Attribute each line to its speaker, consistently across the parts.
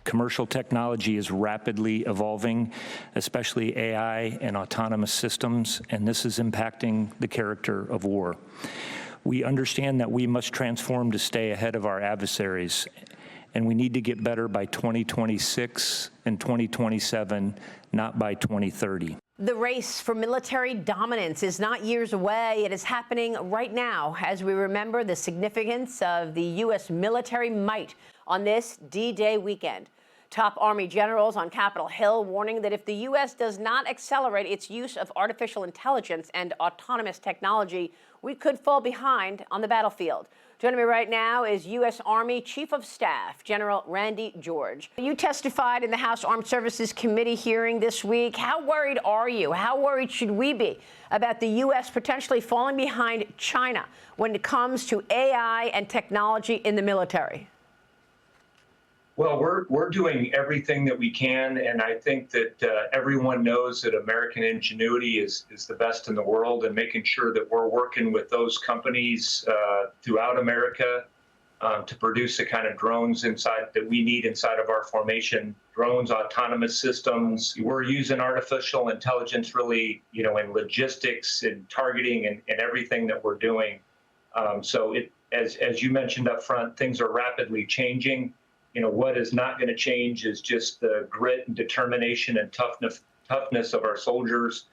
Speaker 1: Commercial technology is rapidly evolving, especially AI and autonomous systems, and this is impacting the character of war. We understand that we must transform to stay ahead of our adversaries, and we need to get better by 2026 and 2027, not by 2030.
Speaker 2: The race for military dominance is not years away. It is happening right now as we remember the significance of the U.S. military might on this D-Day weekend. Top Army generals on Capitol Hill warning that if the U.S. does not accelerate its use of artificial intelligence and autonomous technology, we could fall behind on the battlefield. Joining me right now is U.S. Army Chief of Staff, General Randy George. You testified in the House Armed Services Committee hearing this week. How worried are you? How worried should we be about the U.S. potentially falling behind China when it comes to AI and technology in the military?
Speaker 3: Well, we're doing everything that we can, and I think that everyone knows that American ingenuity is the best in the world, and making sure that we're working with those companies throughout America to produce the kind of drones that we need inside of our formation. Drones, autonomous systems. We're using artificial intelligence really, in logistics and targeting and everything that we're doing. So as you mentioned up front, things are rapidly changing. What is not going to change is just the grit and determination and toughness of our soldiers,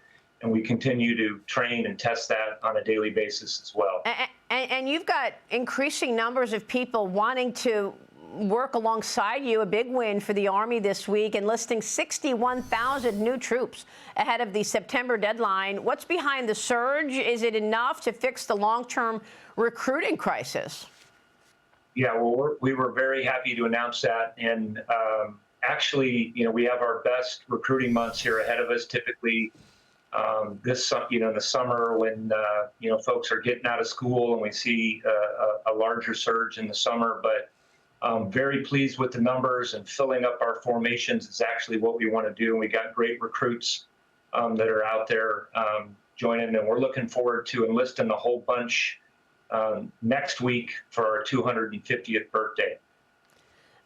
Speaker 3: and we continue to train and test that on a daily basis as well.
Speaker 2: And you've got increasing numbers of people wanting to work alongside you, a big win for the Army this week, enlisting 61,000 new troops ahead of the September deadline. What's behind the surge? Is it enough to fix the long-term recruiting crisis?
Speaker 3: Yeah, well, we were very happy to announce that. And actually, we have our best recruiting months here ahead of us. Typically, in the summer when, folks are getting out of school, and we see a larger surge in the summer. But very pleased with the numbers, and filling up our formations is actually what we want to do. And we got great recruits that are out there joining, and we're looking forward to enlisting a whole bunch next week for our 250th birthday.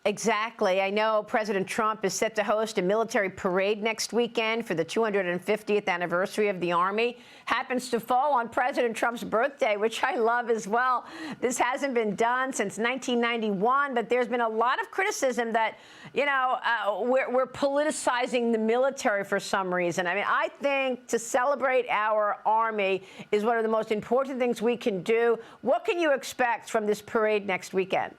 Speaker 2: Exactly. I know President Trump is set to host a military parade next weekend for the 250th anniversary of the Army. Happens to fall on President Trump's birthday, which I love as well. This hasn't been done since 1991, but there's been a lot of criticism that, we're politicizing the military for some reason. I mean, I think to celebrate our Army is one of the most important things we can do. What can you expect from this parade next weekend?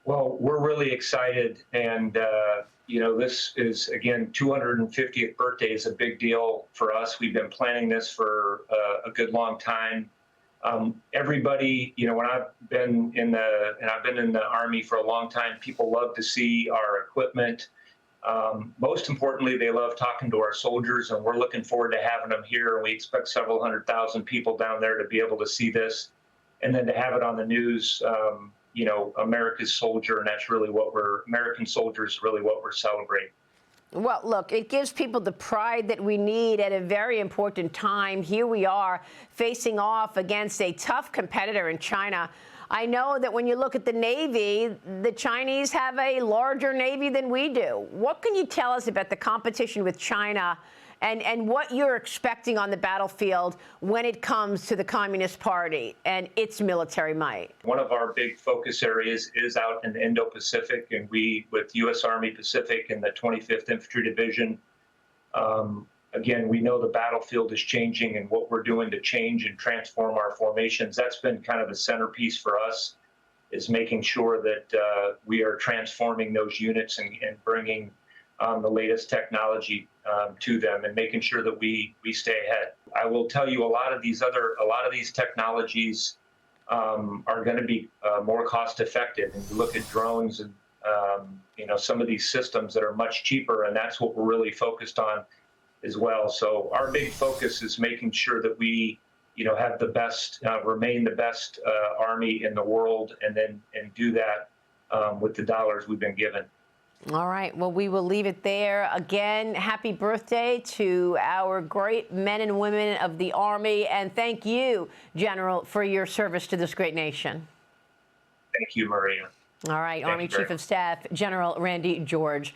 Speaker 3: Well, we're really excited, and this is, again, 250th birthday is a big deal for us. We've been planning this for a good long time. Everybody, when I've been in the Army for a long time, people love to see our equipment. Most importantly, they love talking to our soldiers, and we're looking forward to having them here. And we expect several 100,000 people down there to be able to see this, and then to have it on the news. America's soldier, and that's really American soldiers, really what we're celebrating.
Speaker 2: Well, look, it gives people the pride that we need at a very important time. Here we are facing off against a tough competitor in China. I know that when you look at the Navy, the Chinese have a larger Navy than we do. What can you tell us about the competition with China and what you're expecting on the battlefield when it comes to the Communist Party and its military might?
Speaker 3: One of our big focus areas is out in the Indo-Pacific, and we, with U.S. Army Pacific and the 25th Infantry Division, again, we know the battlefield is changing, and what we're doing to change and transform our formations, that's been kind of the centerpiece for us, is making sure that we are transforming those units and bringing the latest technology to them, and making sure that we stay ahead. I will tell you, a lot of these technologies are going to be more cost effective. And you look at drones and some of these systems that are much cheaper, and that's what we're really focused on as well. So our big focus is making sure that we have the best, remain the best Army in the world, and do that with the dollars we've been given.
Speaker 2: All right. Well, we will leave it there. Again, happy birthday to our great men and women of the Army. And thank you, General, for your service to this great nation.
Speaker 3: Thank you, Maria.
Speaker 2: All right, Army
Speaker 3: you very
Speaker 2: Chief of Staff General Randy George.